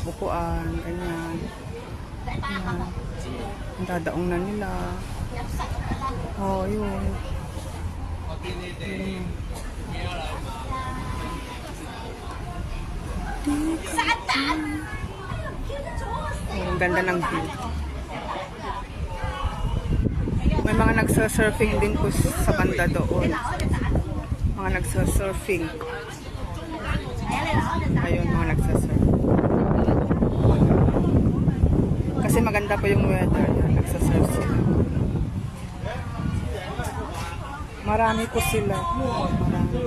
upuan, ganyan. Ayan. Dadaong na nila. Oh, yun. Yun. Oh, ang ganda ng view. May mga nagsa-surfing din po sa banda doon. Mga nagsa-surfing. Ayun, mga nagsa-surfing. Kasi maganda po yung weather. Nagsa-surf sila. Marami po sila. Marami.